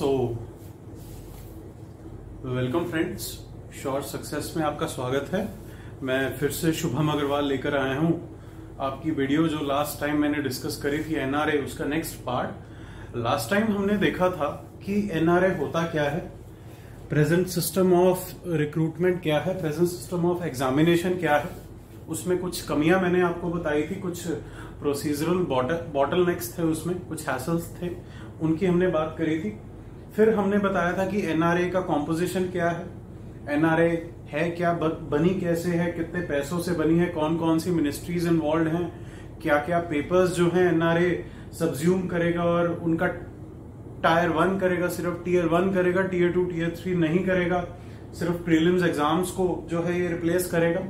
So welcome friends, short success में आपका स्वागत है। मैं फिर से शुभम अग्रवाल लेकर आया हूं आपकी वीडियो जो लास्ट टाइम मैंने डिस्कस करी थी एनआरए, उसका नेक्स्ट पार्ट। लास्ट टाइम हमने देखा था कि एनआरए होता क्या है, प्रेजेंट सिस्टम ऑफ रिक्रूटमेंट क्या है, प्रेजेंट सिस्टम ऑफ एग्जामिनेशन क्या है। उसमें कुछ कमियां मैंने आपको बताई थी, कुछ प्रोसीजरल बॉटलनेक्स थे, उसमें कुछ हैसल्स थे, उनकी हमने बात करी थी। फिर हमने बताया था कि एनआरए का कॉम्पोजिशन क्या है, एनआरए है क्या, बनी कैसे है, कितने पैसों से बनी है, कौन कौन सी मिनिस्ट्रीज इन्वॉल्व हैं, क्या क्या पेपर्स जो हैं एनआरए सब्ज्यूम करेगा और उनका टायर 1 करेगा, सिर्फ टीयर 1 करेगा, टीयर 2 टीयर 3 नहीं करेगा, सिर्फ प्रीलिम्स एग्जाम्स को जो है ये रिप्लेस करेगा।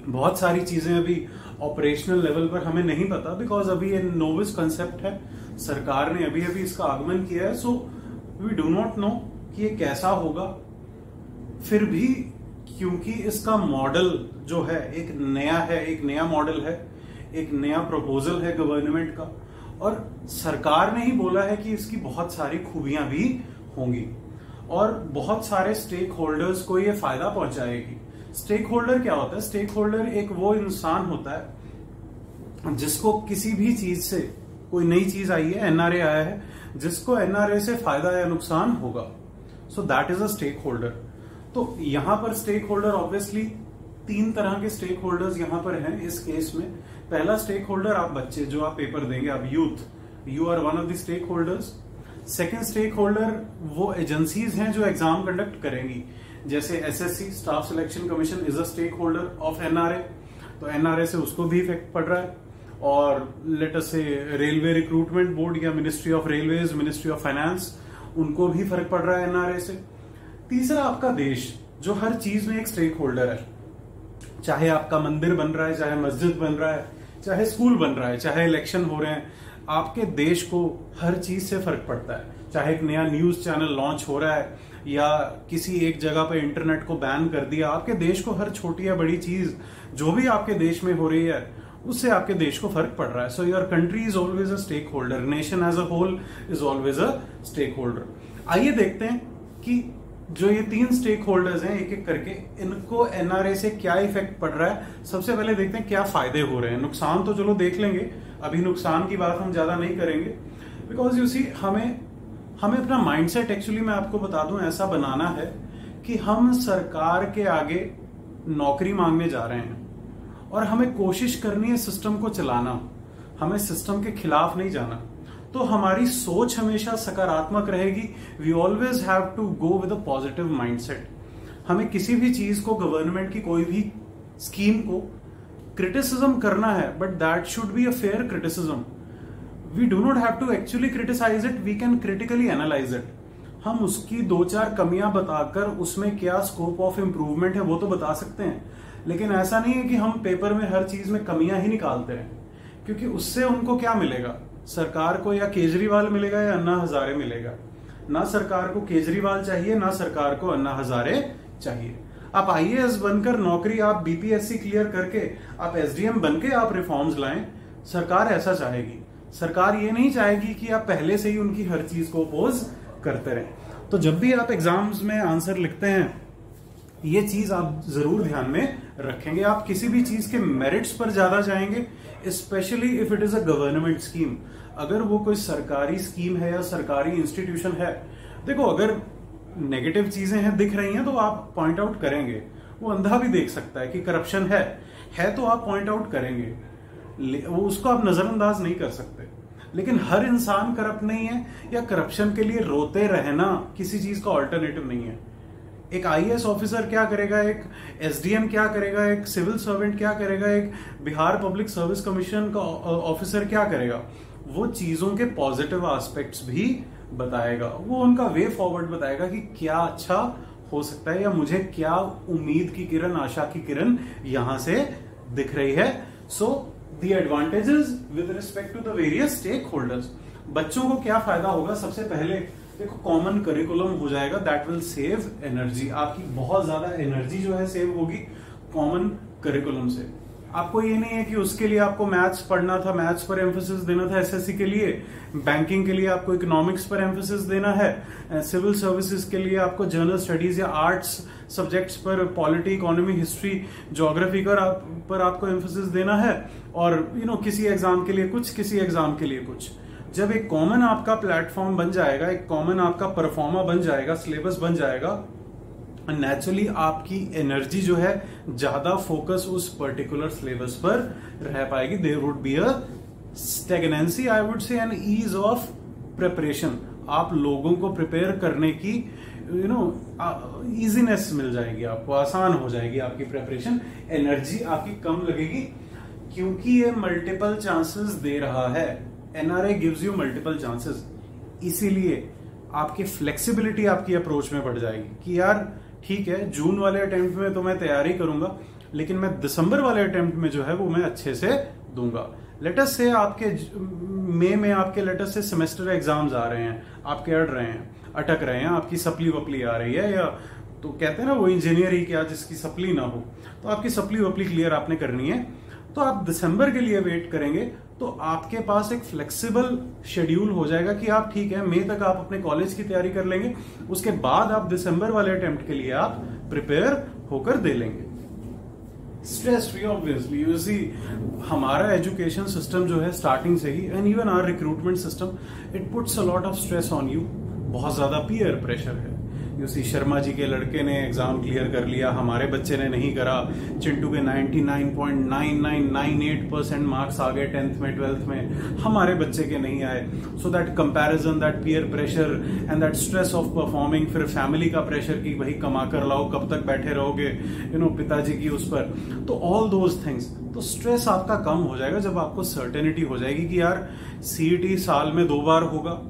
बहुत सारी चीजें अभी ऑपरेशनल लेवल पर हमें नहीं पता, बिकॉज अभी ये नोविस कंसेप्ट है, सरकार ने अभी अभी इसका आगमन किया है। So we do not know कि ये कैसा होगा। फिर भी क्योंकि इसका मॉडल जो है एक नया है, एक नया मॉडल है, एक नया प्रपोजल है गवर्नमेंट का, और सरकार ने ही बोला है कि इसकी बहुत सारी खूबियां भी होंगी और बहुत सारे स्टेक होल्डर्स को ये फायदा पहुंचाएगी। स्टेक होल्डर क्या होता है? स्टेक होल्डर एक वो इंसान होता है जिसको किसी भी चीज से, कोई नई चीज आई है, एनआरए आया है, जिसको एनआरए से फायदा या नुकसान होगा। So that is a stakeholder. तो यहां पर स्टेक होल्डर ऑब्वियसली 3 तरह के स्टेक होल्डर्स यहां पर हैं इस केस में। पहला स्टेक होल्डर आप बच्चे, जो आप पेपर देंगे, आप youth, you are one of the stakeholders. Second stakeholder वो एजेंसीज हैं जो एग्जाम कंडक्ट करेंगी, जैसे SSC, staff selection commission is a stakeholder of NRA, तो एनआरए से उसको भी इफेक्ट पड़ रहा है। और लेट अस से रेलवे रिक्रूटमेंट बोर्ड या ministry of railways, ministry of finance, उनको भी फर्क पड़ रहा है एनआरए से। तीसरा आपका देश, जो हर चीज में एक स्टेक होल्डर है, चाहे आपका मंदिर बन रहा है, चाहे मस्जिद बन रहा है, चाहे स्कूल बन रहा है, चाहे इलेक्शन हो रहे हैं, आपके देश को हर चीज से फर्क पड़ता है। चाहे एक नया न्यूज चैनल लॉन्च हो रहा है या किसी एक जगह पे इंटरनेट को बैन कर दिया, आपके देश को हर छोटी या बड़ी चीज जो भी आपके देश में हो रही है उससे आपके देश को फर्क पड़ रहा है। So your country is always a stakeholder, nation as a whole is always a stakeholder. आइए देखते हैं कि जो ये 3 स्टेक होल्डर्स हैं, एक एक करके, इनको एनआरए से क्या इफेक्ट पड़ रहा है। सबसे पहले देखते हैं क्या फायदे हो रहे हैं। नुकसान तो चलो देख लेंगे, अभी नुकसान की बात हम ज्यादा नहीं करेंगे, बिकॉज यू सी हमें अपना माइंडसेट, एक्चुअली मैं आपको बता दूं, ऐसा बनाना है कि हम सरकार के आगे नौकरी मांगने जा रहे हैं और हमें कोशिश करनी है सिस्टम को चलाना, हमें सिस्टम के खिलाफ नहीं जाना। तो हमारी सोच हमेशा सकारात्मक रहेगी। We always have to go with a positive mindset. हमें किसी भी चीज को, गवर्नमेंट की कोई भी स्कीम को क्रिटिसिज्म करना है, but that should be a fair criticism. We do not have to actually criticise it, we can critically analyse it. हम उसकी 2-4 कमियां बताकर उसमें क्या स्कोप ऑफ इम्प्रूवमेंट है वो तो बता सकते हैं, लेकिन ऐसा नहीं है कि हम पेपर में हर चीज में कमियां ही निकालते हैं, क्योंकि उससे उनको क्या मिलेगा? सरकार को या केजरीवाल मिलेगा या अन्ना हजारे मिलेगा। ना सरकार को केजरीवाल चाहिए, ना सरकार को अन्ना हजारे चाहिए। आप आईएएस बनकर नौकरी, आप बीपीएससी क्लियर करके, आप एसडीएम बनके आप रिफॉर्म्स लाएं, सरकार ऐसा चाहेगी। सरकार ये नहीं चाहेगी कि आप पहले से ही उनकी हर चीज को अपोज करते रहें। तो जब भी आप एग्जाम्स में आंसर लिखते हैं, ये चीज आप जरूर ध्यान में रखेंगे। आप किसी भी चीज के मेरिट्स पर ज्यादा जाएंगे, specially if it is a government scheme. अगर वो कोई सरकारी स्कीम है या सरकारी इंस्टीट्यूशन है, देखो अगर नेगेटिव चीजें हैं, दिख रही हैं, तो आप पॉइंट आउट करेंगे। वो अंधा भी देख सकता है कि करप्शन है तो आप पॉइंट आउट करेंगे, वो उसको आप नजरअंदाज नहीं कर सकते। लेकिन हर इंसान करप्ट नहीं है, या करप्शन के लिए रोते रहना किसी चीज का ऑल्टरनेटिव नहीं है। एक आईएएस ऑफिसर क्या करेगा, एक एसडीएम क्या करेगा, एक सिविल सर्वेंट क्या करेगा, एक बिहार पब्लिक सर्विस कमीशन का ऑफिसर क्या करेगा, वो चीजों के पॉजिटिव एस्पेक्ट्स भी बताएगा, वो उनका वे फॉरवर्ड बताएगा कि क्या अच्छा हो सकता है, या मुझे क्या उम्मीद की किरण, आशा की किरण यहां से दिख रही है। So the advantages with respect to the various stakeholders. बच्चों को क्या फायदा होगा? सबसे पहले देखो, कॉमन करिकुलम हो जाएगा, दैट विल सेव एनर्जी। आपकी बहुत ज्यादा एनर्जी जो है सेव होगी कॉमन करिकुलम से। आपको ये नहीं है कि उसके लिए आपको मैथ्स पढ़ना था, मैथ्स पर एम्फोसिस देना था एसएससी के लिए, बैंकिंग के लिए आपको इकोनॉमिक्स पर एम्फोसिस देना है, सिविल सर्विसेज के लिए आपको जनरल स्टडीज या आर्ट्स सब्जेक्ट्स पर, पॉलिटी, इकोनॉमी, हिस्ट्री, ज्योग्राफी पर आपको एम्फोसिस देना है, और किसी एग्जाम के लिए कुछ, किसी एग्जाम के लिए कुछ। जब एक कॉमन आपका प्लेटफॉर्म बन जाएगा, एक कॉमन आपका परफॉर्मा बन जाएगा, सिलेबस बन जाएगा, नेचुरली आपकी एनर्जी जो है ज्यादा फोकस उस पर्टिकुलर सिलेबस पर रह पाएगी। There would be a stagnancy, I would say, an ease of preparation. आप लोगों को प्रिपेयर करने की इजीनेस मिल जाएगी, आपको आसान हो जाएगी आपकी प्रिपरेशन, एनर्जी आपकी कम लगेगी, क्योंकि ये मल्टीपल चांसेस दे रहा है। NRA gives you multiple chances, इसीलिए आपकी फ्लेक्सिबिलिटी आपकी अप्रोच में बढ़ जाएगी कि यार ठीक है, जून वाले अटेम्प्ट में तो मैं तैयारी करूंगा, लेकिन मैं दिसंबर वाले अटेम्प्ट में जो है वो मैं अच्छे से दूंगा। लेटस से आपके मई में आपके लेटस से सेमेस्टर एग्जाम्स आ रहे हैं, आपके अटक रहे हैं, आपकी सप्ली वपली आ रही है, या तो कहते हैं ना वो इंजीनियर ही क्या जिसकी सप्ली ना हो, तो आपकी सप्ली वपली क्लियर आपने करनी है, तो आप दिसंबर के लिए वेट करेंगे तो आपके पास एक फ्लेक्सिबल शेड्यूल हो जाएगा कि आप ठीक है, मई तक आप अपने कॉलेज की तैयारी कर लेंगे, उसके बाद आप दिसंबर वाले अटेम्प्ट के लिए आप प्रिपेयर होकर दे लेंगे। Stress free, obviously you see, हमारा एजुकेशन सिस्टम जो है स्टार्टिंग से ही, and even our recruitment system, it puts a lot of stress on you. बहुत ज्यादा पीयर प्रेशर है। यू सी, शर्मा जी के लड़के ने एग्जाम क्लियर कर लिया, हमारे बच्चे ने नहीं करा, चिंटू के 99.9998% मार्क्स आ गए 10th में 12th में, हमारे बच्चे के नहीं आए। So that comparison, that peer pressure and that stress of performing, फिर फैमिली का प्रेशर कि भाई कमा कर लाओ, कब तक बैठे रहोगे पिताजी की उस पर, तो ऑल दोज थिंग्स, तो स्ट्रेस आपका कम हो जाएगा जब आपको सर्टेनिटी हो जाएगी कि यार सीईटी साल में 2 बार होगा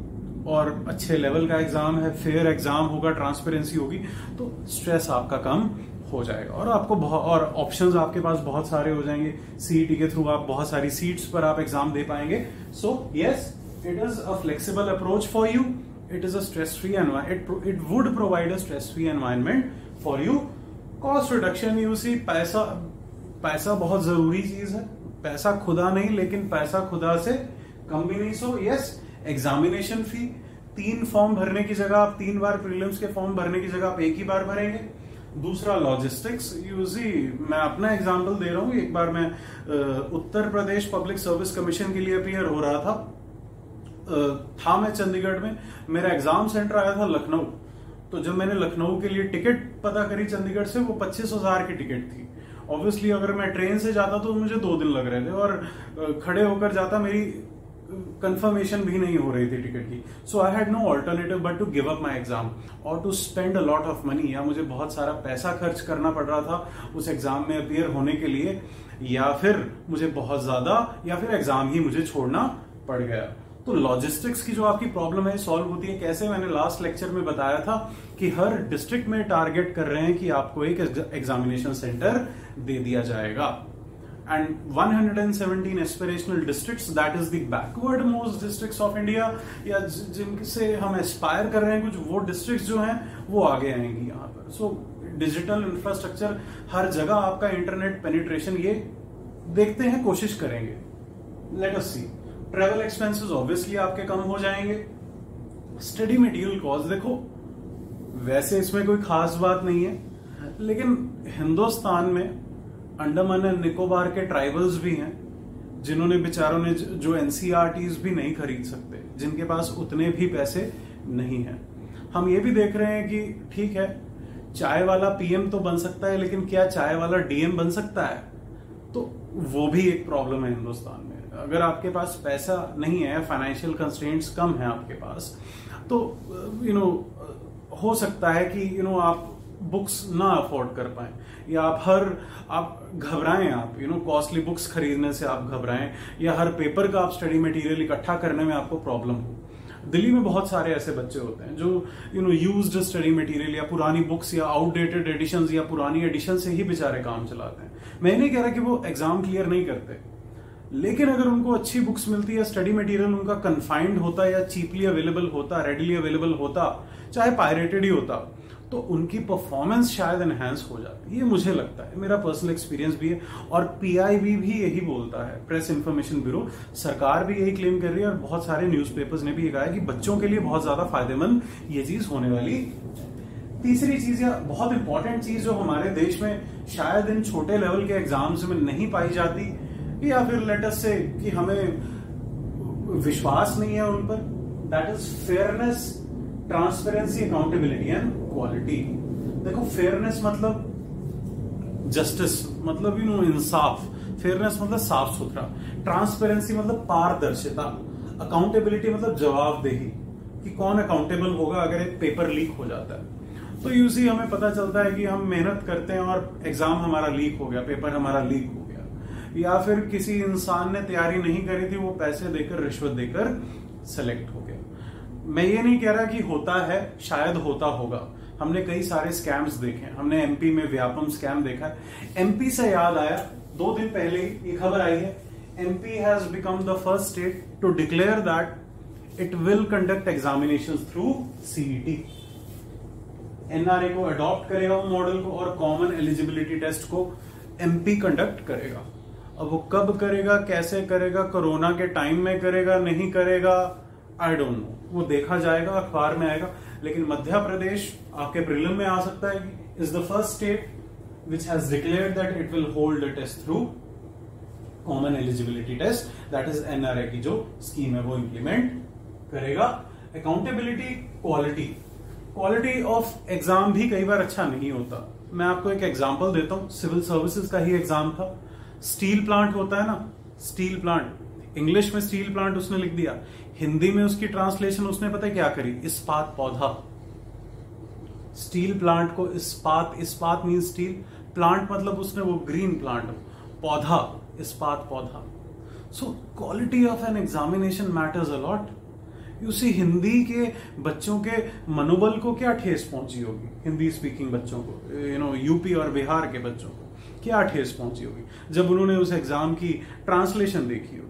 और अच्छे लेवल का एग्जाम है, फेयर एग्जाम होगा, ट्रांसपेरेंसी होगी, तो स्ट्रेस आपका कम हो जाएगा और आपको और ऑप्शंस आपके पास बहुत सारे हो जाएंगे। सीईटी के थ्रू आप बहुत सारी सीट्स पर आप एग्जाम दे पाएंगे। So yes, it is a flexible approach for you, it is a stress free environment, it would provide a stress free environment for you. Cost reduction, you see, पैसा बहुत जरूरी चीज है, पैसा खुदा नहीं, लेकिन पैसा खुदा से कम भी नहीं। सो यस, एग्जामिनेशन फी 3 फॉर्म भरने की जगह आप 3 बार प्रीलिम्स के फॉर्म भरने की जगह आप एक ही बार भरेंगे। दूसरा लॉजिस्टिक्स, यूजी मैं अपना एग्जांपल दे रहा हूं, एक बार मैं Uttar Pradesh public service commission के लिए अपीयर हो रहा था मैं चंडीगढ़ में, मेरा एग्जाम सेंटर आया था लखनऊ। तो जब मैंने लखनऊ के लिए टिकट पता करी चंडीगढ़ से, वो 25,000 की टिकट थी। ऑब्वियसली अगर मैं ट्रेन से जाता तो मुझे 2 दिन लग रहे थे, और खड़े होकर जाता मेरी कंफर्मेशन भी नहीं हो रही थी टिकट की। So I had no alternative but to give up my exam और to spend a lot of money, या मुझे बहुत सारा पैसा खर्च करना पड़ रहा था उस एग्जाम में अपीयर होने के लिए, या फिर मुझे बहुत ज्यादा, या फिर एग्जाम ही मुझे छोड़ना पड़ गया। तो लॉजिस्टिक्स की जो आपकी प्रॉब्लम है सॉल्व होती है कैसे? मैंने लास्ट लेक्चर में बताया था कि हर डिस्ट्रिक्ट में टारगेट कर रहे हैं कि आपको एक एग्जामिनेशन सेंटर दे दिया जाएगा, and 117 aspirational districts, that is the backward most districts of India, या जिनसे हम एस्पायर कर रहे हैं कुछ, वो डिस्ट्रिक्ट्स जो हैं वो आगे आएंगी यहाँ पर। सो डिजिटल इंफ्रास्ट्रक्चर, हर जगह आपका इंटरनेट पेनिट्रेशन, ये देखते हैं, कोशिश करेंगे। लेट अस सी। ट्रेवल एक्सपेंसेस ऑब्वियसली आपके कम हो जाएंगे। स्टडी मटेरियल कॉस्ट, देखो वैसे इसमें कोई खास बात नहीं है, लेकिन हिंदुस्तान में अंडमान एंड निकोबार के ट्राइबल्स भी हैं जिन्होंने, बेचारों ने, जो एनसीईआरटीज भी नहीं खरीद सकते, जिनके पास उतने भी पैसे नहीं हैं। हम ये भी देख रहे हैं कि ठीक है, चाय वाला पीएम तो बन सकता है, लेकिन क्या चाय वाला डीएम बन सकता है? तो वो भी एक प्रॉब्लम है हिंदुस्तान में। अगर आपके पास पैसा नहीं है, फाइनेंशियल कंस्ट्रेंट्स कम है आपके पास, तो हो सकता है कि आप बुक्स ना अफोर्ड कर पाए, या आप घबराएं, आप कॉस्टली बुक्स खरीदने से आप घबराएं, या हर पेपर का आप स्टडी मटेरियल इकट्ठा करने में आपको प्रॉब्लम हो। दिल्ली में बहुत सारे ऐसे बच्चे होते हैं जो यूज्ड स्टडी मटेरियल या पुरानी बुक्स या आउटडेटेड एडिशंस या पुरानी एडिशन से ही बेचारे काम चलाते हैं। मैं नहीं कह रहा कि वो एग्जाम क्लियर नहीं करते, लेकिन अगर उनको अच्छी बुक्स मिलती है, स्टडी मटेरियल उनका कन्फाइंड होता या चीपली अवेलेबल होता, रेडिली अवेलेबल होता, चाहे पायरेटेड ही होता, तो उनकी परफॉर्मेंस शायद एनहेंस हो जाती है। ये मुझे लगता है, मेरा पर्सनल एक्सपीरियंस भी है और पीआईबी भी यही बोलता है, प्रेस इंफॉर्मेशन ब्यूरो। सरकार भी यही क्लेम कर रही है और बहुत सारे न्यूज़पेपर्स ने भी ये कहा है कि बच्चों के लिए बहुत ज्यादा फायदेमंद ये चीज होने वाली। तीसरी चीज या बहुत इंपॉर्टेंट चीज जो हमारे देश में शायद इन छोटे लेवल के एग्जाम्स में नहीं पाई जाती, या फिर लेटस से कि हमें विश्वास नहीं है उन पर, that is fairness, transparency, accountability and quality. देखो, फेयरनेस मतलब जस्टिस, मतलब इंसाफ। फेयरनेस मतलब साफ सुथरा। ट्रांसपेरेंसी मतलब पारदर्शिता। अकाउंटेबिलिटी मतलब जवाबदेही, कि कौन अकाउंटेबल होगा अगर एक पेपर लीक हो जाता है। तो यूसी हमें पता चलता है कि हम मेहनत करते हैं और एग्जाम हमारा लीक हो गया, पेपर हमारा लीक हो गया, या फिर किसी इंसान ने तैयारी नहीं करी थी, वो पैसे देकर, रिश्वत देकर सेलेक्ट हो गया। मैं ये नहीं कह रहा कि होता है, शायद होता होगा। हमने कई सारे स्कैम्स देखे हैं। हमने एमपी में व्यापम स्कैम देखा है। एमपी से याद आया, 2 दिन पहले ये खबर आई है, MP has become the first state to declare that it will conduct examinations through CET. NRA को अडॉप्ट करेगा वो मॉडल को और कॉमन एलिजिबिलिटी टेस्ट को एमपी कंडक्ट करेगा। अब वो कब करेगा, कैसे करेगा, कोरोना के टाइम में करेगा, नहीं करेगा, आई डोंट नो, वो देखा जाएगा, अखबार में आएगा। लेकिन मध्य प्रदेश आपके प्रीलिम में आ सकता है कि is the first state which has declared that it will hold the test through common eligibility test, that is NRA की जो स्कीम है वो इंप्लीमेंट करेगा। Accountability, quality. Quality of exam भी कई बार अच्छा नहीं होता। मैं आपको एक एग्जांपल देता हूं, सिविल सर्विसेज का ही एग्जाम था। स्टील प्लांट होता है ना, स्टील प्लांट, इंग्लिश में स्टील प्लांट उसने लिख दिया, हिंदी में उसकी ट्रांसलेशन उसने पता है क्या करी, इस्पात पौधा। स्टील प्लांट को इस्पात, इस्पात मीन स्टील, प्लांट मतलब उसने वो ग्रीन प्लांट, पौधा, इस्पात पौधा। So quality of an examination matters a lot. उसी हिंदी के बच्चों के मनोबल को क्या ठेस पहुंची होगी, हिंदी स्पीकिंग बच्चों को, यूपी और बिहार के बच्चों को क्या ठेस पहुंची होगी जब उन्होंने उस एग्जाम की ट्रांसलेशन देखी होगी।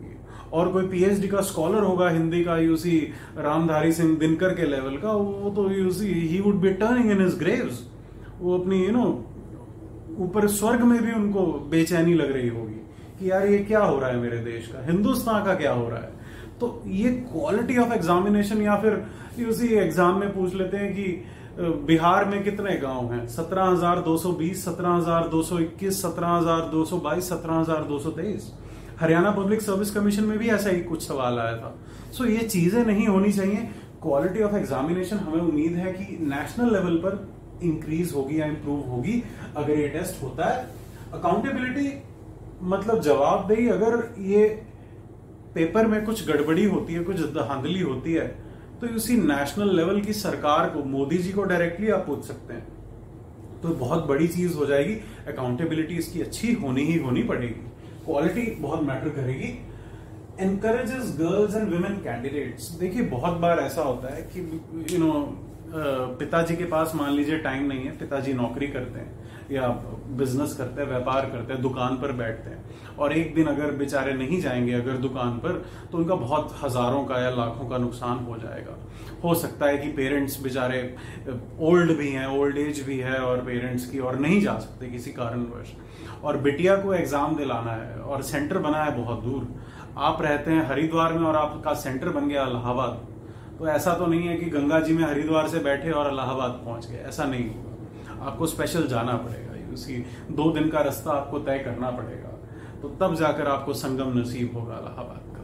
और कोई पीएचडी का स्कॉलर होगा हिंदी का, यूसी रामधारी सिंह दिनकर के लेवल का, वो तो UC he would be turning in his Graves. वो अपनी ऊपर स्वर्ग में भी उनको बेचैनी लग रही होगी कि यार ये क्या हो रहा है मेरे देश का, हिंदुस्तान का क्या हो रहा है। तो ये क्वालिटी ऑफ एग्जामिनेशन, या फिर उसी एग्जाम में पूछ लेते हैं कि बिहार में कितने गांव हैं, 17,220, 17,221, 17,222, 17,223। हरियाणा पब्लिक सर्विस कमीशन में भी ऐसा ही कुछ सवाल आया था। सो ये चीजें नहीं होनी चाहिए। क्वालिटी ऑफ एग्जामिनेशन हमें उम्मीद है कि नेशनल लेवल पर इंक्रीज होगी या इंप्रूव होगी अगर ये टेस्ट होता है। अकाउंटेबिलिटी मतलब जवाबदेही। अगर ये पेपर में कुछ गड़बड़ी होती है, कुछ धांधली होती है, तो उसी नेशनल लेवल की सरकार को, मोदी जी को डायरेक्टली आप पूछ सकते हैं, तो बहुत बड़ी चीज हो जाएगी। अकाउंटेबिलिटी इसकी अच्छी होनी ही होनी पड़ेगी। क्वालिटी बहुत मैटर करेगी। Encourages girls and women candidates. देखिए, बहुत बार ऐसा होता है कि पिताजी के पास मान लीजिए टाइम नहीं है, पिताजी नौकरी करते हैं या बिजनेस करते हैं, व्यापार करते हैं, दुकान पर बैठते हैं, और एक दिन अगर बेचारे नहीं जाएंगे अगर दुकान पर, तो उनका बहुत हजारों का या लाखों का नुकसान हो जाएगा। हो सकता है कि पेरेंट्स बेचारे ओल्ड भी हैं, ओल्ड एज भी है और पेरेंट्स की, और नहीं जा सकते किसी कारणवश, और बिटिया को एग्जाम दिलाना है और सेंटर बना है बहुत दूर। आप रहते हैं हरिद्वार में और आपका सेंटर बन गया इलाहाबाद, तो ऐसा तो नहीं है कि गंगा जी में हरिद्वार से बैठे और इलाहाबाद पहुंच गए, ऐसा नहीं होगा। आपको स्पेशल जाना पड़ेगा, उसी 2 दिन का रास्ता आपको तय करना पड़ेगा, तो तब जाकर आपको संगम नसीब होगा इलाहाबाद का।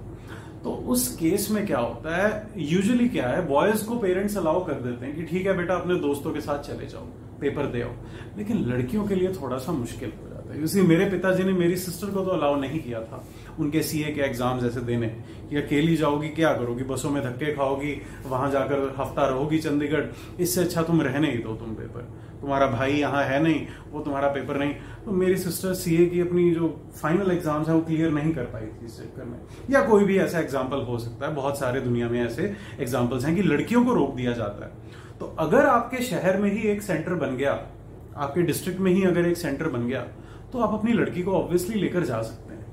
तो उस केस में क्या होता है, यूजुअली क्या है, बॉयज को पेरेंट्स अलाउ कर देते हैं कि ठीक है बेटा अपने दोस्तों के साथ चले जाओ, पेपर दे आओ। लेकिन लड़कियों के लिए थोड़ा सा मुश्किल हो जाता है। उसी मेरे पिताजी ने मेरी सिस्टर को तो अलाउ नहीं किया था उनके सीए के एग्जाम जैसे देने, कि अकेली जाओगी क्या करोगी, बसों में धक्के खाओगी, वहां जाकर हफ्ता रहोगी चंडीगढ़, इससे अच्छा तुम रहने ही दो, तुम पेपर, तुम्हारा भाई यहाँ है नहीं, वो तुम्हारा पेपर नहीं। तो मेरी सिस्टर सीए की अपनी जो फाइनल एग्जाम्स है वो क्लियर नहीं कर पाई थी इस चक्कर में। या कोई भी ऐसा एग्जाम्पल हो सकता है, बहुत सारे दुनिया में ऐसे एग्जाम्पल्स हैं कि लड़कियों को रोक दिया जाता है। तो अगर आपके शहर में ही एक सेंटर बन गया, आपके डिस्ट्रिक्ट में ही अगर एक सेंटर बन गया, तो आप अपनी लड़की को ऑब्वियसली लेकर जा सकते हैं,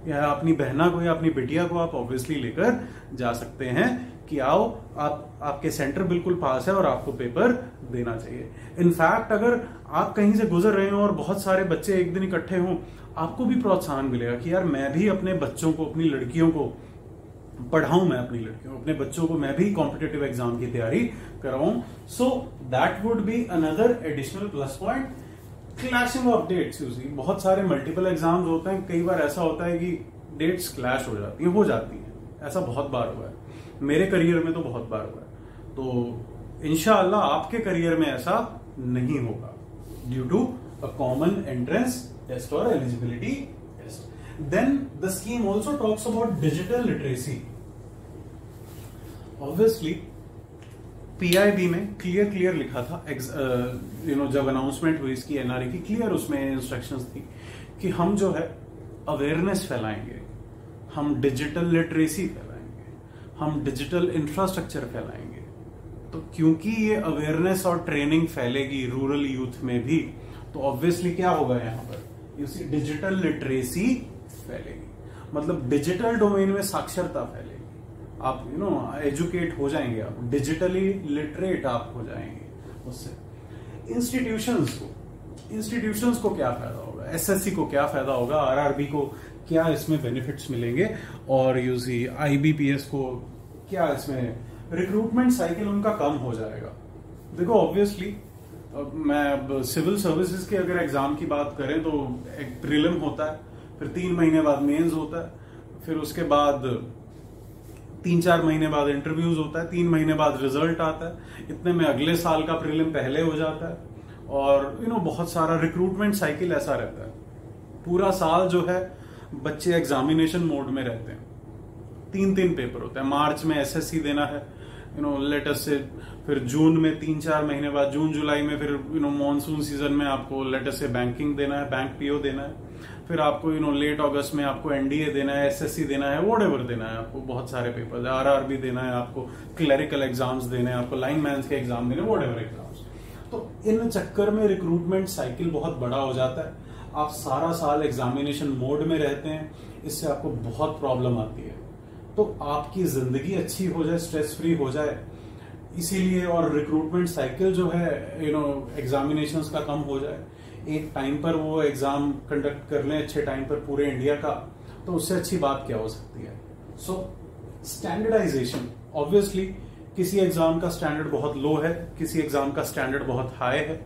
या अपनी बहना को या अपनी बिटिया को आप ऑब्वियसली लेकर जा सकते हैं कि आओ आपके सेंटर बिल्कुल पास है और आपको पेपर देना चाहिए। इनफैक्ट अगर आप कहीं से गुजर रहे हो और बहुत सारे बच्चे एक दिन इकट्ठे हों, आपको भी प्रोत्साहन मिलेगा कि यार मैं भी अपने बच्चों को, अपनी लड़कियों को पढ़ाऊं, मैं अपनी लड़कियों, अपने बच्चों को मैं भी कॉम्पिटेटिव एग्जाम की तैयारी कराऊं। So that would be another additional plus point. Clashing of dates, बहुत सारे मल्टीपल एग्जाम्स होते हैं, कई बार ऐसा होता है कि डेट्स क्लैश हो जाती हैं। ऐसा बहुत बार हुआ है, मेरे करियर में तो बहुत बार हुआ है। तो इंशाअल्लाह आपके करियर में ऐसा नहीं होगा due to a common entrance test और eligibility test. Then the scheme also talks about digital literacy. Obviously PIB में क्लियर लिखा था, जब अनाउंसमेंट हुई इसकी एनआरए की, क्लियर उसमें इंस्ट्रक्शंस थी कि हम जो है अवेयरनेस फैलाएंगे, हम डिजिटल लिटरेसी फैलाएंगे, हम डिजिटल इंफ्रास्ट्रक्चर फैलाएंगे। तो क्योंकि ये अवेयरनेस और ट्रेनिंग फैलेगी रूरल यूथ में भी, तो ऑब्वियसली क्या होगा यहाँ पर, डिजिटल लिटरेसी फैलेगी, मतलब डिजिटल डोमेन में साक्षरता फैलेगी। आप एजुकेट हो जाएंगे, आप डिजिटली लिटरेट आप हो जाएंगे उससे। इंस्टीट्यूशंस को क्या फायदा होगा, एसएससी को क्या फायदा होगा, आरआरबी को क्या इसमें बेनिफिट्स मिलेंगे, और यूसी आईबीपीएस को क्या इसमें रिक्रूटमेंट साइकिल उनका कम हो जाएगा। देखो ऑब्वियसली मैं सिविल सर्विसेज के अगर एग्जाम की बात करें तो एक प्रीलिम होता है, फिर 3 महीने बाद मेंस होता है, फिर उसके बाद 3-4 महीने बाद इंटरव्यूज होता है, 3 महीने बाद रिजल्ट आता है, इतने में अगले साल का प्रीलिम पहले हो जाता है, और बहुत सारा रिक्रूटमेंट साइकिल ऐसा रहता है। पूरा साल जो है बच्चे एग्जामिनेशन मोड में रहते हैं, 3 पेपर होते हैं। मार्च में एसएससी देना है, लेटेस्ट से, फिर जून में 3-4 महीने बाद, जून जुलाई में फिर मॉनसून सीजन में आपको लेटेस्ट से बैंकिंग देना है, बैंक पीओ देना है, फिर आपको लेट अगस्त में आपको एनडीए देना है, एसएससी देना है, व्हाटएवर देना है, आपको बहुत सारे पेपर, आरआरबी देना है, आपको क्लरिकल एग्जाम्स देने हैं, आपको लाइनमैन्स के एग्जाम देने, व्हाटएवर एग्जाम्स। तो इन चक्कर में रिक्रूटमेंट साइकिल बहुत बड़ा हो जाता है, आप सारा साल एग्जामिनेशन मोड में रहते हैं, इससे आपको बहुत प्रॉब्लम आती है। तो आपकी जिंदगी अच्छी हो जाए, स्ट्रेस फ्री हो जाए, इसीलिए, और रिक्रूटमेंट साइकिल जो है एग्जामिनेशंस का कम हो जाए, एक टाइम पर वो एग्जाम कंडक्ट कर लें अच्छे टाइम पर पूरे इंडिया का, तो उससे अच्छी बात क्या हो सकती है। सो स्टैंडर्डाइजेशन, ऑब्वियसली किसी एग्जाम का स्टैंडर्ड बहुत लो है, किसी एग्जाम का स्टैंडर्ड बहुत हाई है,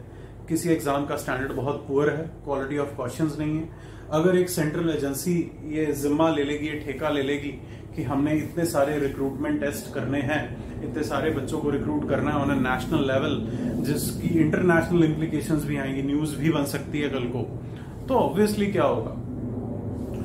किसी एग्जाम का स्टैंडर्ड बहुत पुअर है, क्वालिटी ऑफ क्वेश्चंस नहीं है। अगर एक सेंट्रल एजेंसी ये जिम्मा ले लेगी, ये ठेका ले लेगी कि हमने इतने सारे रिक्रूटमेंट टेस्ट करने हैं, इतने सारे बच्चों को रिक्रूट करना है ऑन अ नेशनल लेवल, जिसकी इंटरनेशनल इम्प्लीकेशंस भी आएंगी, न्यूज भी बन सकती है कल को, तो ऑब्वियसली क्या होगा,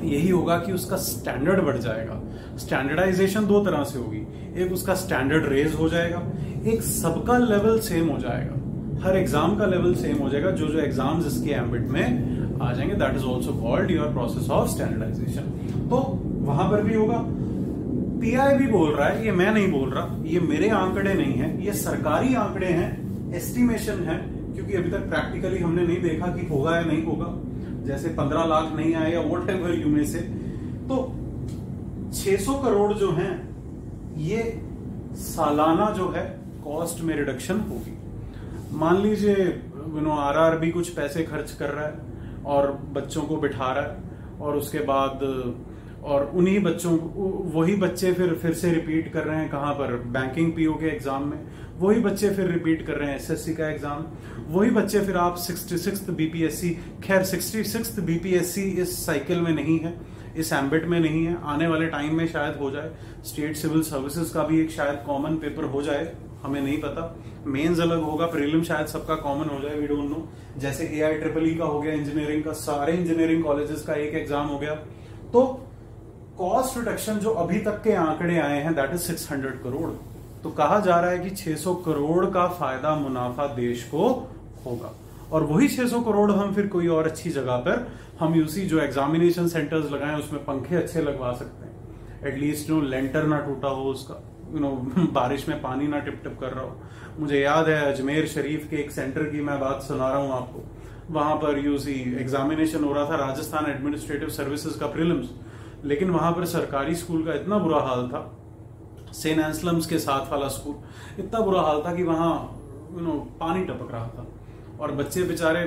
यही होगा कि उसका स्टैंडर्ड बढ़ जाएगा। स्टैंडर्डाइजेशन 2 तरह से होगी, एक उसका स्टैंडर्ड रेज हो जाएगा, एक सबका लेवल सेम हो जाएगा, हर एग्जाम का लेवल सेम हो जाएगा, जो एग्जाम्स इसके एम्बिट में आ जाएंगे, that is also called your process of standardisation. तो वहां पर भी होगा। पीआईबी बोल रहा है, ये मैं नहीं बोल रहा, ये मेरे आंकड़े नहीं है, ये सरकारी आंकड़े हैं, एस्टिमेशन है, क्योंकि अभी तक प्रैक्टिकली हमने नहीं देखा कि होगा या नहीं होगा, जैसे 15 लाख नहीं आए या वॉट एवर यू में से। तो 600 करोड़ जो हैं, ये सालाना जो है कॉस्ट में रिडक्शन होगी। मान लीजिए आरआरबी कुछ पैसे खर्च कर रहा है और बच्चों को बिठा रहा है, और उसके बाद और उन्हीं बच्चों को, वही बच्चे फिर से रिपीट कर रहे हैं, कहां पर, बैंकिंग पीओ के एग्जाम में, वही बच्चे फिर रिपीट कर रहे हैं एसएससी का एग्जाम, वही बच्चे फिर आप 66th बीपीएससी, खैर 66th बीपीएससी इस साइकिल में नहीं है, इस एम्बिट में नहीं है, आने वाले टाइम में शायद हो जाए। स्टेट सिविल सर्विसेज का भी एक शायद कॉमन पेपर हो जाए, हमें नहीं पता, मेंस अलग होगा, प्रीलिम शायद सबका कॉमन हो जाए, वी डोंट नो। जैसे AIEEE का हो गया, इंजीनियरिंग का, सारे इंजीनियरिंग कॉलेजेस का एक एग्जाम हो गया। तो कॉस्ट रिडक्शन जो अभी तक के आंकड़े आए हैं, दैट इज 600 करोड़। तो कहा जा रहा है कि 600 करोड़ का फायदा, मुनाफा देश को होगा, और वही 600 करोड़ हम फिर कोई और अच्छी जगह पर हम यूसी जो एग्जामिनेशन सेंटर्स लगाए उसमें पंखे अच्छे लगवा सकते हैं, एटलीस्ट लेंटर ना टूटा हो उसका, बारिश में पानी ना टिप टिप कर रहा हो। मुझे याद है अजमेर शरीफ के एक सेंटर की मैं बात सुना रहा हूं आपको, वहां पर यूसी एग्जामिनेशन हो रहा था, राजस्थान एडमिनिस्ट्रेटिव सर्विसेज का प्रीलिम्स, लेकिन वहां पर सरकारी स्कूल का इतना बुरा हाल था, सेंट एंसलम्स के साथ वाला स्कूल, इतना बुरा हाल था कि वहां पानी टपक रहा था और बच्चे बेचारे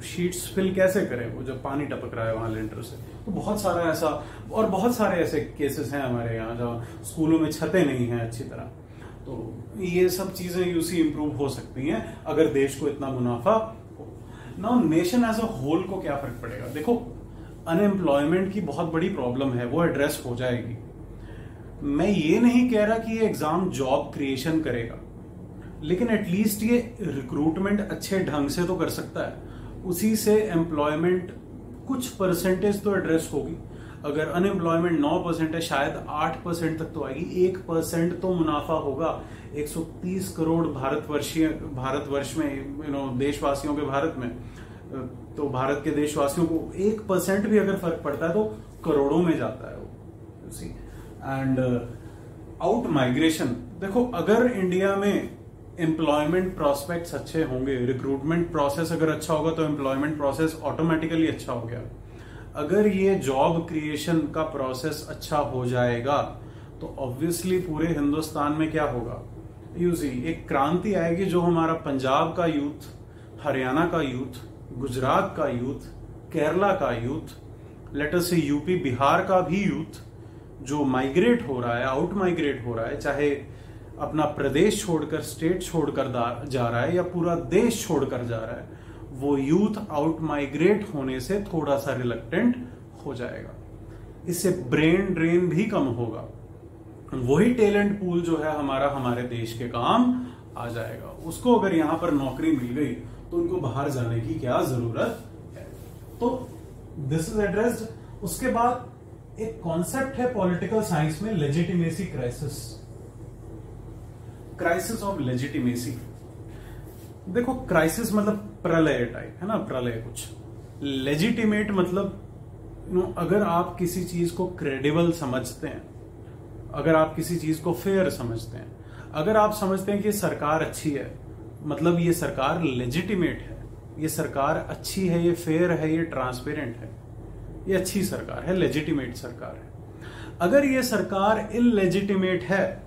शीट्स फिल कैसे करें वो जब पानी टपक रहा है वहां लेंटर से। तो बहुत सारा ऐसा और बहुत सारे ऐसे केसेस हैं हमारे यहाँ जहाँ स्कूलों में छतें नहीं हैं अच्छी तरह। तो ये सब चीजें यूसी इंप्रूव हो सकती हैं अगर देश को इतना मुनाफा हो। Now nation as a whole को क्या फर्क पड़ेगा? देखो, अनएम्प्लॉयमेंट की बहुत बड़ी प्रॉब्लम है, वो एड्रेस हो जाएगी। मैं ये नहीं कह रहा कि ये एग्जाम जॉब क्रिएशन करेगा, लेकिन एटलीस्ट ये रिक्रूटमेंट अच्छे ढंग से तो कर सकता है। उसी से एम्प्लॉयमेंट कुछ परसेंटेज तो एड्रेस होगी। अगर अनएम्प्लॉयमेंट 9% है, शायद 8% तक तो आएगी। 1% तो मुनाफा होगा। 130 करोड़ भारतवर्ष में देशवासियों के भारत में, तो भारत के देशवासियों को 1% भी अगर फर्क पड़ता है तो करोड़ों में जाता है वो। एंड आउट माइग्रेशन, देखो अगर इंडिया में एम्प्लॉयमेंट प्रोस्पेक्ट्स अच्छे होंगे, रिक्रूटमेंट प्रोसेस अगर अच्छा होगा तो एम्प्लॉयमेंट प्रोसेस ऑटोमेटिकली अच्छा हो गया। अगर ये जॉब क्रिएशन का प्रोसेस अच्छा हो जाएगा तो ऑब्वियसली पूरे हिंदुस्तान में क्या होगा, एक क्रांति आएगी जो हमारा पंजाब का यूथ, हरियाणा का यूथ, गुजरात का यूथ, केरला का यूथ, लेट अस से यूपी बिहार का भी यूथ जो माइग्रेट हो रहा है, आउट माइग्रेट हो रहा है, चाहे अपना प्रदेश छोड़कर, स्टेट छोड़कर जा रहा है या पूरा देश छोड़कर जा रहा है, वो यूथ आउट माइग्रेट होने से थोड़ा सा रिलक्टेंट हो जाएगा। इससे ब्रेन ड्रेन भी कम होगा। वही टैलेंट पूल जो है हमारा, हमारे देश के काम आ जाएगा। उसको अगर यहां पर नौकरी मिल गई तो उनको बाहर जाने की क्या जरूरत है। तो दिस इज एड्रेस्ड। उसके बाद एक कॉन्सेप्ट है पॉलिटिकल साइंस में, legitimacy crisis, crisis of legitimacy. देखो, क्राइसिस मतलब प्रलय टाइप है ना, प्रलय कुछ। लेजिटिमेट मतलब अगर आप किसी चीज को क्रेडिबल समझते हैं, अगर आप किसी चीज को फेयर समझते हैं, अगर आप समझते हैं कि सरकार अच्छी है, मतलब ये सरकार लेजिटिमेट है, ये सरकार अच्छी है, ये फेयर है, ये ट्रांसपेरेंट है, ये अच्छी सरकार है, लेजिटिमेट सरकार है। अगर ये सरकार इलेजिटिमेट है,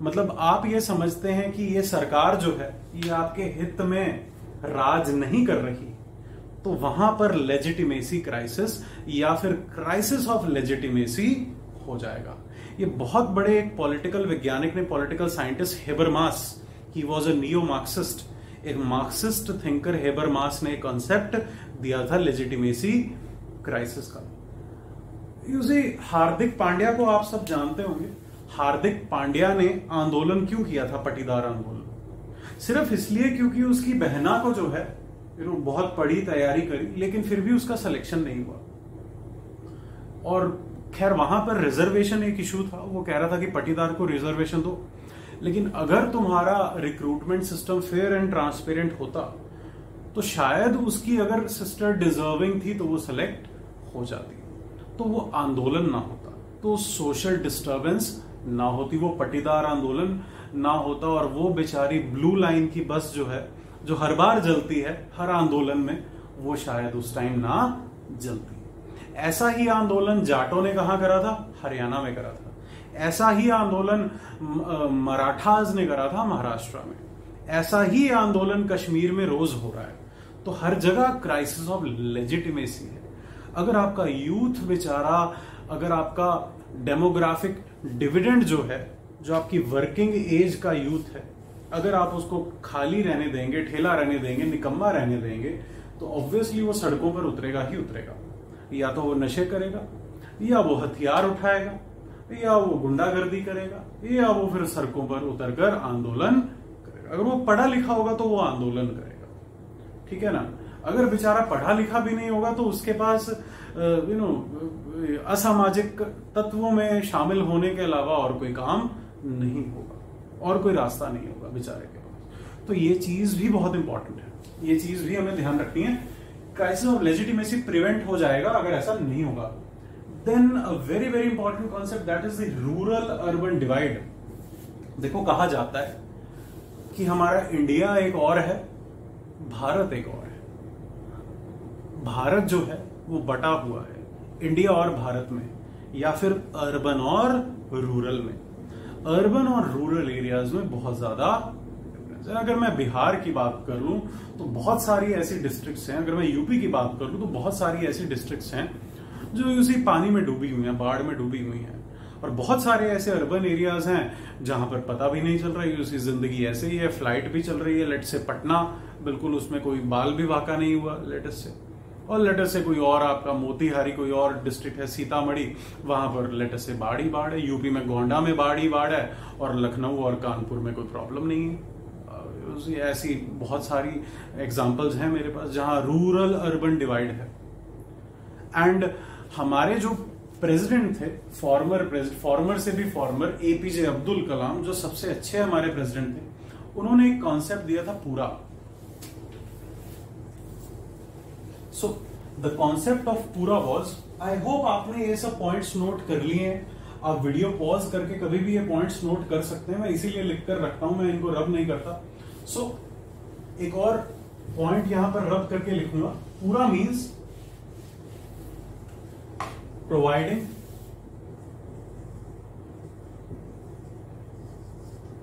मतलब आप ये समझते हैं कि ये सरकार जो है ये आपके हित में राज नहीं कर रही, तो वहां पर लेजिटिमेसी क्राइसिस या फिर क्राइसिस ऑफ लेजिटिमेसी हो जाएगा। ये बहुत बड़े एक पॉलिटिकल वैज्ञानिक ने, political scientist Habermas, he was a neo Marxist, एक मार्क्सिस्ट थिंकर हेबरमास ने कॉन्सेप्ट दिया था लेजिटिमेसी क्राइसिस का। यूसी हार्दिक पांड्या को आप सब जानते होंगे। हार्दिक पांड्या ने आंदोलन क्यों किया था, पटीदार आंदोलन? सिर्फ इसलिए क्योंकि उसकी बहना को जो है बहुत पढ़ी, तैयारी करी, लेकिन फिर भी उसका सिलेक्शन नहीं हुआ। और खैर वहां पर रिजर्वेशन एक इशू था, वो कह रहा था कि पटीदार को रिजर्वेशन दो, लेकिन अगर तुम्हारा recruitment system fair and transparent होता तो शायद उसकी अगर सिस्टर डिजर्विंग थी तो वो सिलेक्ट हो जाती, तो वो आंदोलन ना होता, तो सोशल डिस्टर्बेंस ना होती, वो पटीदार आंदोलन ना होता, और वो बेचारी ब्लू लाइन की बस जो है, जो हर बार जलती है हर आंदोलन में, वो शायद उस टाइम ना जलती। ऐसा ही आंदोलन जाटों ने कहां करा था? हरियाणा में करा था। ऐसा ही आंदोलन मराठाज ने करा था महाराष्ट्र में। ऐसा ही आंदोलन कश्मीर में रोज हो रहा है। तो हर जगह क्राइसिस ऑफ लेजिटिमेसी है। अगर आपका यूथ बेचारा, अगर आपका डेमोग्राफिक डिविडेंड जो है, जो आपकी वर्किंग एज का यूथ है, अगर आप उसको खाली रहने देंगे, ठेला रहने देंगे, निकम्मा रहने देंगे, तो ऑब्वियसली वो सड़कों पर उतरेगा ही उतरेगा। या तो वो नशे करेगा, या वो हथियार उठाएगा, या वो गुंडागर्दी करेगा, या वो फिर सड़कों पर उतरकर आंदोलन करेगा। अगर वो पढ़ा लिखा होगा तो वो आंदोलन करेगा, ठीक है ना। अगर बेचारा पढ़ा लिखा भी नहीं होगा तो उसके पास असामाजिक तत्वों में शामिल होने के अलावा और कोई काम नहीं होगा, और कोई रास्ता नहीं होगा बेचारे के पास। तो ये चीज भी बहुत इंपॉर्टेंट है, ये चीज भी हमें ध्यान रखनी है। क्राइसिस ऑफ लेजिटिमेसी प्रिवेंट हो जाएगा अगर ऐसा नहीं होगा। Then a very very important concept, that is the rural urban divide. देखो, कहा जाता है कि हमारा इंडिया एक और है, भारत एक और है। भारत जो है वो बटा हुआ है इंडिया और भारत में, या फिर अर्बन और रूरल में। अर्बन और रूरल एरियाज में बहुत ज्यादा डिफरेंस है। अगर मैं बिहार की बात कर लूं तो बहुत सारी ऐसी डिस्ट्रिक्ट्स हैं, अगर मैं यूपी की बात कर लूं तो बहुत सारी ऐसी डिस्ट्रिक्ट्स हैं जो उसी पानी में डूबी हुई हैं, बाढ़ में डूबी हुई हैं। और बहुत सारे ऐसे अर्बन एरियाज हैं जहां पर पता भी नहीं चल रहा है, उसकी जिंदगी ऐसे ही है, फ्लाइट भी चल रही है, लेट से पटना, बिल्कुल उसमें कोई बाल भी वाका नहीं हुआ लेटर से। और लेटर से कोई और आपका मोतीहारी कोई और डिस्ट्रिक्ट है, सीतामढ़ी, वहां पर लेटर से बाढ़ ही बाढ़ है। यूपी में गोंडा में बाढ़ ही बाढ़ है और लखनऊ और कानपुर में कोई प्रॉब्लम नहीं है। ऐसी बहुत सारी एग्जांपल्स हैं मेरे पास जहां रूरल अर्बन डिवाइड है। एंड हमारे जो प्रेसिडेंट थे, फॉर्मर से भी फॉर्मर एपीजे अब्दुल कलाम, जो सबसे अच्छे हमारे प्रेसिडेंट थे, उन्होंने एक कॉन्सेप्ट दिया था पूरा। सो द कॉन्सेप्ट ऑफ पूरा वाज, आई होप आपने ये सब पॉइंट्स नोट कर लिए हैं। आप वीडियो पॉज करके कभी भी ये पॉइंट्स नोट कर सकते हैं, मैं इसीलिए लिख कर रखता हूं, मैं इनको रब नहीं करता। सो एक और पॉइंट यहां पर रब करके लिखूंगा। पूरा means providing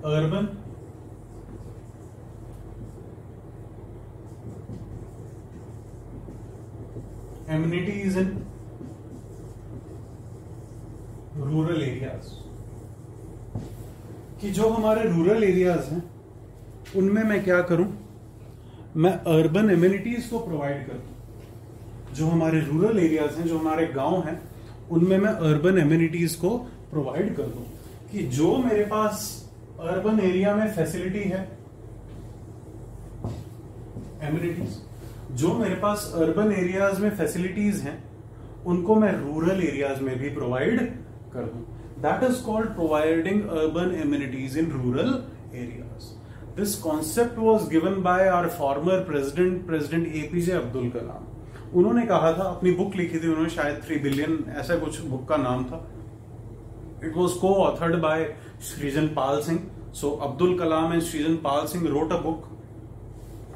urban amenities in rural areas, कि जो हमारे रूरल एरियाज हैं उनमें मैं क्या करूं, मैं अर्बन एमिनिटीज को प्रोवाइड करूं। जो हमारे रूरल एरियाज हैं, जो हमारे गांव हैं, उनमें मैं अर्बन एमिनिटीज को प्रोवाइड कर दूं। कि जो मेरे पास अर्बन एरिया में फैसिलिटी है, एमिनिटीज, जो मेरे पास अर्बन एरियाज में फैसिलिटीज हैं, उनको मैं रूरल एरियाज में भी प्रोवाइड कर दूं। That is called providing urban amenities in rural areas. This concept was given by our former president APJ Abdul Kalam. उन्होंने कहा था, अपनी बुक लिखी थी उन्होंने, शायद 3 बिलियन ऐसा कुछ बुक का नाम था। इट वॉज को ऑथर्ड बाय सृजन पाल सिंह। सो अब्दुल कलाम एंड सृजन Pal Singh wrote a book.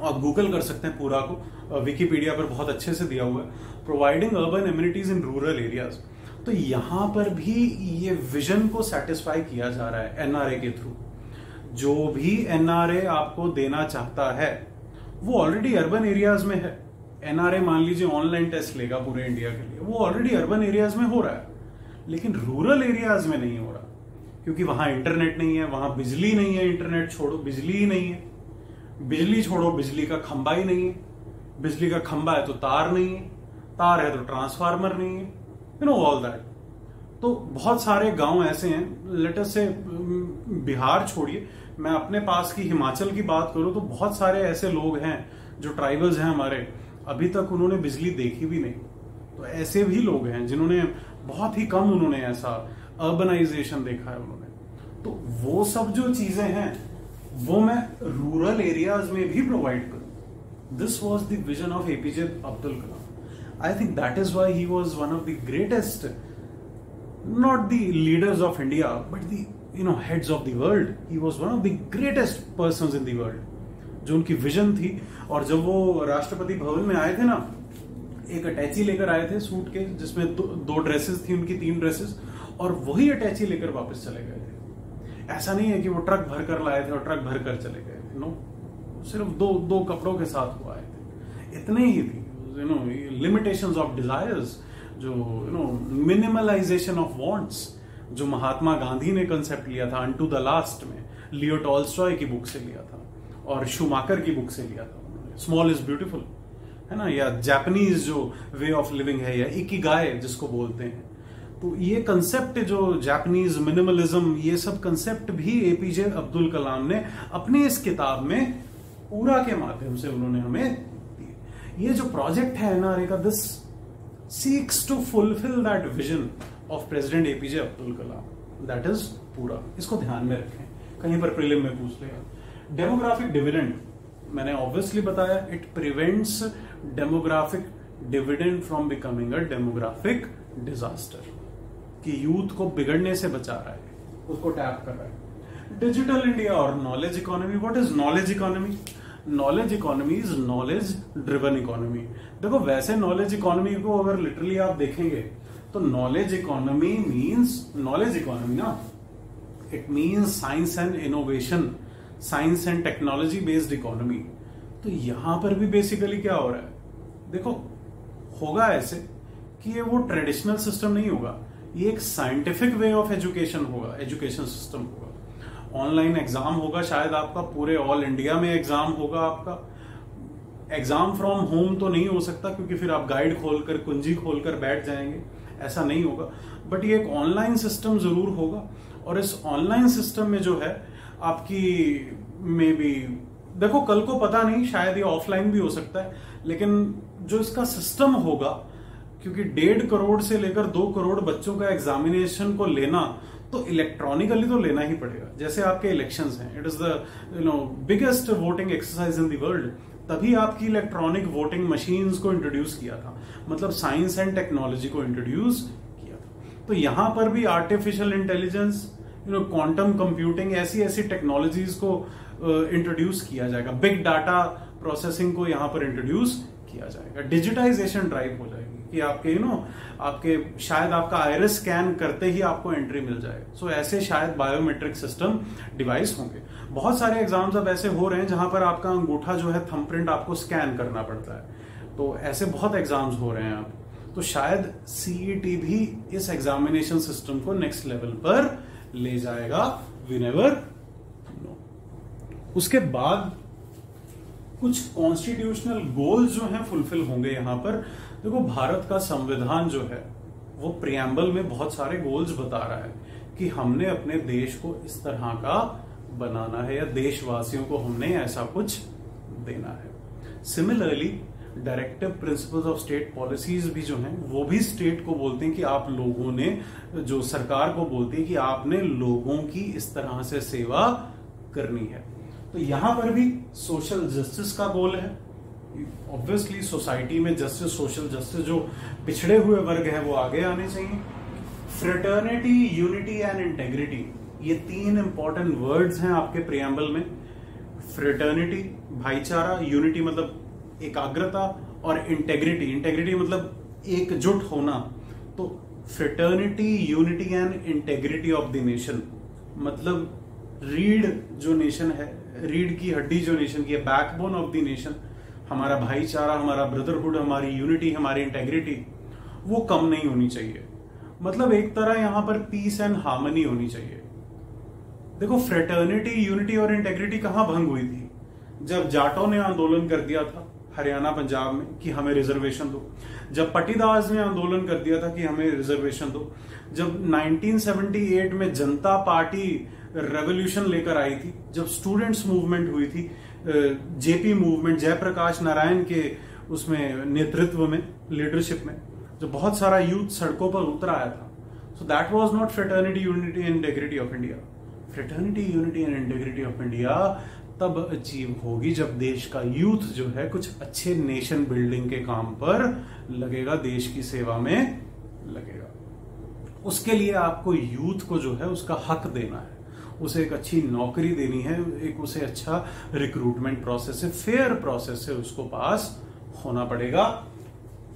आप गूगल कर सकते हैं पूरा को, विकिपीडिया पर बहुत अच्छे से दिया हुआ है, providing urban amenities in rural areas. तो यहां पर भी ये विजन को सेटिस्फाई किया जा रहा है एनआरए के थ्रू। जो भी एनआरए आपको देना चाहता है वो ऑलरेडी अर्बन एरियाज में है। एनआरए मान लीजिए ऑनलाइन टेस्ट लेगा पूरे इंडिया के लिए, वो ऑलरेडी अर्बन एरियाज में हो रहा है, लेकिन रूरल एरियाज में नहीं हो रहा, क्योंकि वहां इंटरनेट नहीं है, वहां बिजली नहीं है, इंटरनेट छोड़ो बिजली ही नहीं है, बिजली छोड़ो बिजली का खंबा ही नहीं है, बिजली का खंबा है तो तार नहीं है, तार है तो ट्रांसफार्मर नहीं है, यू नो ऑल दैट। तो बहुत सारे गांव ऐसे हैं, लेट अस से बिहार छोड़िए, मैं अपने पास की हिमाचल की बात करूं तो बहुत सारे ऐसे लोग हैं जो ट्राइबल्स हैं हमारे, अभी तक उन्होंने बिजली देखी भी नहीं। तो ऐसे भी लोग हैं जिन्होंने बहुत ही कम उन्होंने ऐसा अर्बनाइजेशन देखा है उन्होंने। तो वो सब जो चीजें हैं वो मैं रूरल एरियाज में भी प्रोवाइड करूं। This was the vision of APJ Abdul Kalam. I think that is why he was one of the greatest, not the leaders of India but the heads of the world. He was one of the greatest persons in the world. जो उनकी vision थी। और जब वो राष्ट्रपति भवन में आए थे ना, एक अटैची लेकर आए थे सूट के, जिसमें दो ड्रेसेस थी उनकी, 3 ड्रेसेस, और वही अटैची लेकर वापस चले गए थे। ऐसा नहीं है कि वो ट्रक भर कर लाए थे और ट्रक भर कर चले गए थे, नो, सिर्फ दो कपड़ों के साथ वो आए थे, इतने ही थी। लिमिटेशंस ऑफ डिजायर्स, जो मिनिमलाइजेशन ऑफ वांट्स, जो महात्मा गांधी ने कंसेप्ट लिया था अनटू द लास्ट में, लियो टॉल्स्टॉय की बुक से लिया था और शूमाकर की बुक से लिया था उन्होंने, स्मॉल इज ब्यूटीफुल, है ना, या जापानीज जो वे ऑफ लिविंग है, या इकिगाई जिसको बोलते हैं। तो ये कंसेप्ट जो जापानीज मिनिमलिज्म, ये सब कंसेप्ट भी एपीजे अब्दुल कलाम ने अपनी इस किताब में पूरा के माध्यम से उन्होंने हमें दिए। ये जो प्रोजेक्ट है एनआरए का, this seeks to fulfil that vision of president APJ Abdul Kalam, that is पूरा। इसको ध्यान में रखें, कहीं पर प्रीलिम में पूछ लेगा। डेमोग्राफिक डिविडेंड मैंने ऑब्वियसली बताया, it prevents demographic dividend from becoming a demographic disaster, कि यूथ को बिगड़ने से बचा रहा है, उसको टैप कर रहा है। डिजिटल इंडिया और knowledge economy. What is knowledge economy? Knowledge economy is knowledge driven economy. देखो, वैसे नॉलेज इकोनॉमी को अगर लिटरली आप देखेंगे तो knowledge economy means, knowledge economy ना it means science and innovation, science and technology based economy. तो यहां पर भी बेसिकली क्या हो रहा है, देखो होगा ऐसे कि ये वो ट्रेडिशनल सिस्टम नहीं होगा, ये एक साइंटिफिक वे ऑफ एजुकेशन होगा, एजुकेशन सिस्टम होगा। ऑनलाइन एग्जाम होगा शायद आपका, पूरे ऑल इंडिया में एग्जाम होगा आपका। एग्जाम फ्रॉम होम तो नहीं हो सकता क्योंकि फिर आप गाइड खोलकर, कुंजी खोलकर बैठ जाएंगे, ऐसा नहीं होगा। बट ये एक ऑनलाइन सिस्टम जरूर होगा। और इस ऑनलाइन सिस्टम में जो है आपकी मे बी, देखो कल को पता नहीं, शायद ये ऑफलाइन भी हो सकता है, लेकिन जो इसका सिस्टम होगा, क्योंकि 1.5 करोड़ से लेकर 2 करोड़ बच्चों का एग्जामिनेशन को लेना, तो इलेक्ट्रॉनिकली तो लेना ही पड़ेगा। जैसे आपके इलेक्शंस हैं, it is the biggest voting exercise in the world, तभी आपकी इलेक्ट्रॉनिक वोटिंग मशीन्स को इंट्रोड्यूस किया था, मतलब साइंस एंड टेक्नोलॉजी को इंट्रोड्यूस किया था। तो यहां पर भी आर्टिफिशियल इंटेलिजेंस, क्वांटम कंप्यूटिंग, ऐसी ऐसी टेक्नोलॉजीज को इंट्रोड्यूस किया जाएगा। बिग डाटा प्रोसेसिंग को यहां पर इंट्रोड्यूस किया जाएगा। डिजिटाइजेशन ड्राइव हो जाएगी कि आपके आपके शायद आपका आइरिस स्कैन करते ही आपको एंट्री मिल जाएगा। सो ऐसे शायद बायोमेट्रिक सिस्टम डिवाइस होंगे। बहुत सारे एग्जाम्स अब ऐसे हो रहे हैं जहां पर आपका अंगूठा जो है, थंबप्रिंट आपको स्कैन करना पड़ता है। तो ऐसे बहुत एग्जाम्स हो रहे हैं अब। तो शायद सीईटी भी इस एग्जामिनेशन सिस्टम को नेक्स्ट लेवल पर ले जाएगा, वी नेवर नो। उसके बाद कुछ कॉन्स्टिट्यूशनल गोल्स जो हैं फुलफिल होंगे यहां पर। देखो भारत का संविधान जो है वो प्रियम्बल में बहुत सारे गोल्स बता रहा है कि हमने अपने देश को इस तरह का बनाना है, या देशवासियों को हमने ऐसा कुछ देना है। Similarly directive principles of state policies भी जो हैं वो भी स्टेट को बोलते हैं कि आप लोगों ने, जो सरकार को बोलती है कि आपने लोगों की इस तरह से सेवा करनी है। तो यहां पर भी सोशल जस्टिस का गोल है। ऑब्वियसली सोसाइटी में जस्टिस, सोशल जस्टिस, जो पिछड़े हुए वर्ग हैं वो आगे आने चाहिए। फ्रेटर्निटी, यूनिटी एंड इंटेग्रिटी, ये 3 इंपॉर्टेंट वर्ड्स हैं आपके प्रियम्बल में। फ्रेटर्निटी भाईचारा, यूनिटी मतलब एकाग्रता, और इंटेग्रिटी, इंटेग्रिटी मतलब एकजुट होना। तो fraternity, unity and integrity of the nation, मतलब रीढ़ जो नेशन है, रीढ़ की हड्डी जो नेशन की है, बैकबोन ऑफ द नेशन, हमारा भाईचारा, हमारा ब्रदरहुड, हमारी यूनिटी, हमारी इंटेग्रिटी, वो कम नहीं होनी चाहिए। मतलब एक तरह यहां पर पीस एंड हार्मनी होनी चाहिए। देखो फ्रेटर्निटी, यूनिटी और इंटेग्रिटी कहां भंग हुई थी? जब जाटों ने आंदोलन कर दिया था हरियाणा पंजाब में कि हमें रिजर्वेशन दो, जब पटीदार ने आंदोलन कर दिया था कि हमें रिजर्वेशन दो, जब 1978 में जनता पार्टी रेवोल्यूशन लेकर आई थी, जब स्टूडेंट्स मूवमेंट हुई थी, जेपी मूवमेंट, जयप्रकाश नारायण के उसमें नेतृत्व में, लीडरशिप में, जो बहुत सारा यूथ सड़कों पर उतर आया था। So that was not fraternity, unity and integrity of India. Fraternity, unity and integrity of India तब अचीव होगी जब देश का यूथ जो है कुछ अच्छे नेशन बिल्डिंग के काम पर लगेगा, देश की सेवा में लगेगा। उसके लिए आपको यूथ को जो है उसका हक देना है, उसे एक अच्छी नौकरी देनी है, एक उसे अच्छा रिक्रूटमेंट प्रोसेस है, फेयर प्रोसेस से उसको पास होना पड़ेगा।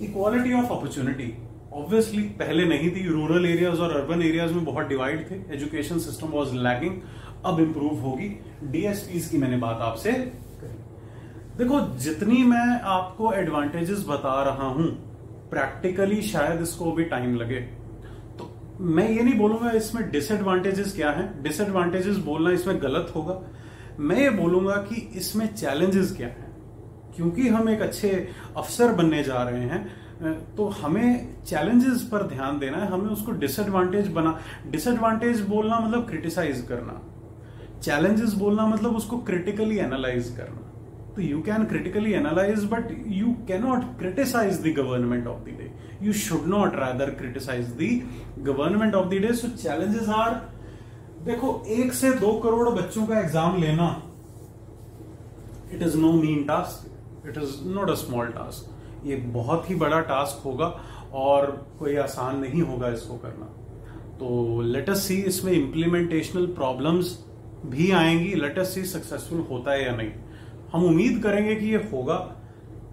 इक्वालिटी ऑफ अपॉर्चुनिटी ऑब्वियसली पहले नहीं थी, रूरल एरियाज और अर्बन एरियाज में बहुत डिवाइड थे, एजुकेशन सिस्टम वाज लैगिंग, अब इंप्रूव होगी। डीएसपीज की मैंने बात आपसे कही। देखो जितनी मैं आपको एडवांटेजेस बता रहा हूं, प्रैक्टिकली शायद इसको भी टाइम लगे, तो मैं ये नहीं बोलूंगा इसमें डिसएडवांटेजेस क्या हैं, डिसएडवांटेजेस बोलना इसमें गलत होगा। मैं ये बोलूंगा कि इसमें चैलेंजेस क्या हैं, क्योंकि हम एक अच्छे अफसर बनने जा रहे हैं, तो हमें चैलेंजेस पर ध्यान देना है, हमें उसको डिसएडवांटेज बोलना मतलब क्रिटिसाइज करना, चैलेंजेस बोलना मतलब उसको क्रिटिकली एनालाइज करना। तो you can critically analyse but you can not criticise the government of the day, you should not rather criticise the government of the day. So challenges are, देखो 1 से 2 करोड़ बच्चों का एग्जाम लेना, it is no mean task, it is not a small task, ये बहुत ही बड़ा task होगा और कोई आसान नहीं होगा इसको करना। तो लेट अस सी इसमें इंप्लीमेंटेशनल प्रॉब्लम्स भी आएंगी, लेट अस सी सक्सेसफुल होता है या नहीं। हम उम्मीद करेंगे कि ये होगा।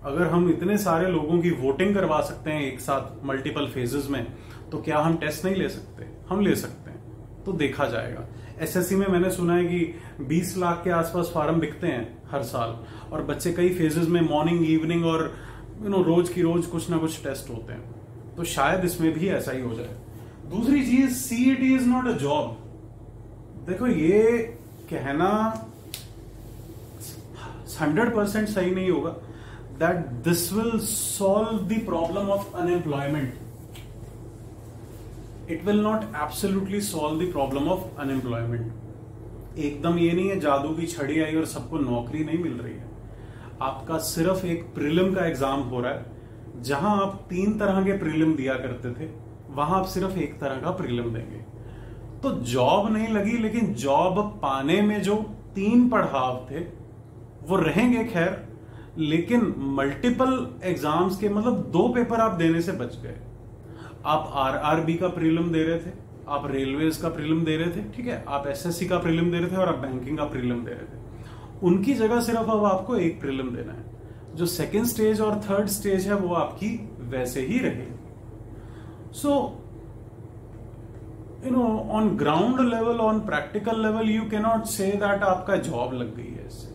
अगर हम इतने सारे लोगों की वोटिंग करवा सकते हैं एक साथ मल्टीपल फेजेस में, तो क्या हम टेस्ट नहीं ले सकते? हम ले सकते हैं, तो देखा जाएगा। एसएससी में मैंने सुना है कि 20 लाख के आसपास फार्म बिकते हैं हर साल, और बच्चे कई फेजेस में मॉर्निंग, इवनिंग और रोज की रोज कुछ ना कुछ टेस्ट होते हैं। तो शायद इसमें भी ऐसा ही हो जाए। दूसरी चीज, CET is not a job. देखो, ये कहना 100% सही नहीं होगा that this will solve the problem of unemployment. It will not absolutely solve the problem of unemployment. एकदम ये नहीं है जादू की छड़ी आई और सबको नौकरी नहीं मिल रही है। आपका सिर्फ एक प्रीलिम का एग्जाम हो रहा है। जहां आप 3 तरह के प्रीलिम दिया करते थे, वहां आप सिर्फ एक तरह का प्रीलिम देंगे। तो जॉब नहीं लगी, लेकिन जॉब पाने में जो 3 पड़ाव थे वो रहेंगे खैर, लेकिन मल्टीपल एग्जाम्स के मतलब 2 पेपर आप देने से बच गए। आप आरआरबी का प्रीलिम दे रहे थे, आप रेलवेज का प्रीलिम दे रहे थे, ठीक है, आप एसएससी का प्रीलिम दे रहे थे और आप बैंकिंग का प्रीलिम दे रहे थे। उनकी जगह सिर्फ अब आपको एक प्रीलिम देना है। जो सेकेंड स्टेज और थर्ड स्टेज है वो आपकी वैसे ही रहेगी। So on ground level, on practical level, you can not say that आपका जॉब लग गई है इससे।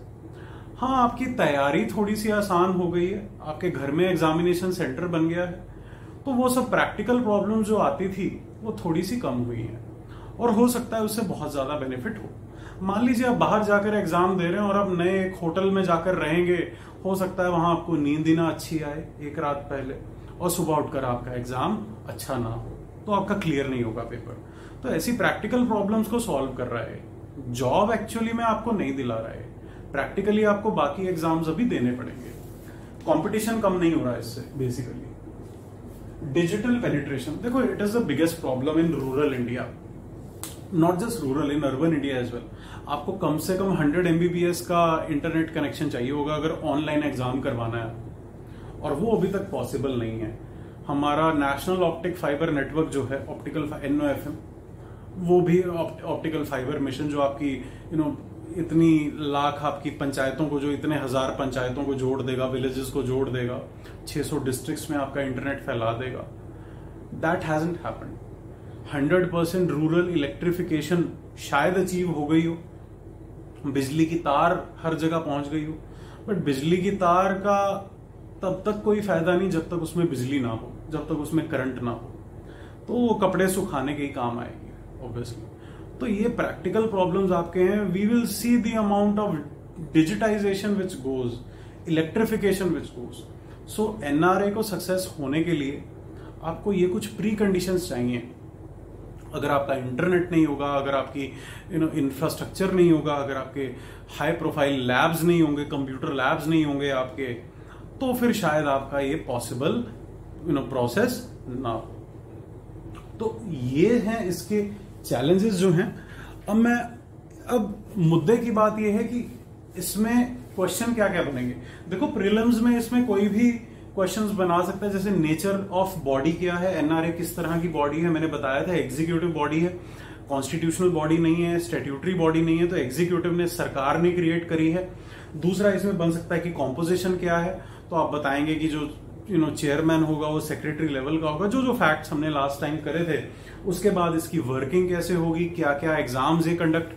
हाँ, आपकी तैयारी थोड़ी सी आसान हो गई है, आपके घर में एग्जामिनेशन सेंटर बन गया है, तो वो सब प्रैक्टिकल प्रॉब्लम जो आती थी वो थोड़ी सी कम हुई है, और हो सकता है उससे बहुत ज्यादा बेनिफिट हो। मान लीजिए आप बाहर जाकर एग्जाम दे रहे हैं और आप नए एक होटल में जाकर रहेंगे, हो सकता है वहां आपको नींद ही ना अच्छी आए एक रात पहले, और सुबह उठकर आपका एग्जाम अच्छा ना हो, तो आपका क्लियर नहीं होगा पेपर। तो ऐसी प्रैक्टिकल प्रॉब्लम्स को सॉल्व कर रहा है। जॉब एक्चुअली में आपको नहीं दिला रहा है, प्रैक्टिकली आपको बाकी एग्जाम्स अभी देने पड़ेंगे। कंपटीशन कम नहीं हो रहा है इससे। बेसिकली डिजिटल पेनिट्रेशन, देखो, it is the biggest problem in rural India, not just rural, in urban India as well. आपको कम से कम 100 MBPS का इंटरनेट कनेक्शन चाहिए होगा अगर ऑनलाइन एग्जाम करवाना है, और वो अभी तक पॉसिबल नहीं है। हमारा नेशनल ऑप्टिक फाइबर नेटवर्क जो है, ऑप्टिकल NOFM, वो भी ऑप्टिकल फाइबर मिशन जो आपकी इतनी लाख आपकी पंचायतों को, जो इतने 1000 पंचायतों को जोड़ देगा, विलेजेस को जोड़ देगा, 600 डिस्ट्रिक्ट्स में आपका इंटरनेट फैला देगा, that hasn't happened. 100% rural electrification शायद अचीव हो गई हो, बिजली की तार हर जगह पहुंच गई हो, बट बिजली की तार का तब तक कोई फायदा नहीं जब तक उसमें बिजली ना हो, जब तक उसमें करंट ना हो। तो वो कपड़े सुखाने के ही काम आएगी ऑब्वियसली। तो ये प्रैक्टिकल प्रॉब्लम्स आपके हैं। We will see the amount of digitisation which goes, electrification which goes. So NRA को सक्सेस होने के लिए आपको ये कुछ प्री कंडीशंस चाहिए। अगर आपका इंटरनेट नहीं होगा, अगर आपकी इंफ्रास्ट्रक्चर नहीं होगा, अगर आपके हाई प्रोफाइल लैब्स नहीं होंगे, कंप्यूटर लैब्स नहीं होंगे आपके, तो फिर शायद आपका ये पॉसिबल प्रोसेस ना हो। तो ये हैं इसके चैलेंजेस जो हैं। अब मुद्दे की बात ये है कि इसमें क्वेश्चन क्या क्या बनेंगे। देखो, प्रीलिम्स में इसमें कोई भी क्वेश्चंस बना सकता है, जैसे नेचर ऑफ बॉडी क्या है, NRA किस तरह की बॉडी है। मैंने बताया था एग्जीक्यूटिव बॉडी है, कॉन्स्टिट्यूशनल बॉडी नहीं है, स्टैट्यूटरी बॉडी नहीं है, तो एग्जीक्यूटिव ने, सरकार ने क्रिएट करी है। दूसरा इसमें बन सकता है कि कॉम्पोजिशन क्या है, तो आप बताएंगे कि जो चेयरमैन होगा वो सेक्रेटरी लेवल का होगा, जो फैक्ट्स हमने लास्ट टाइम करे थे। उसके बाद इसकी वर्किंग कैसे होगी, क्या क्या एग्जाम्स ये कंडक्ट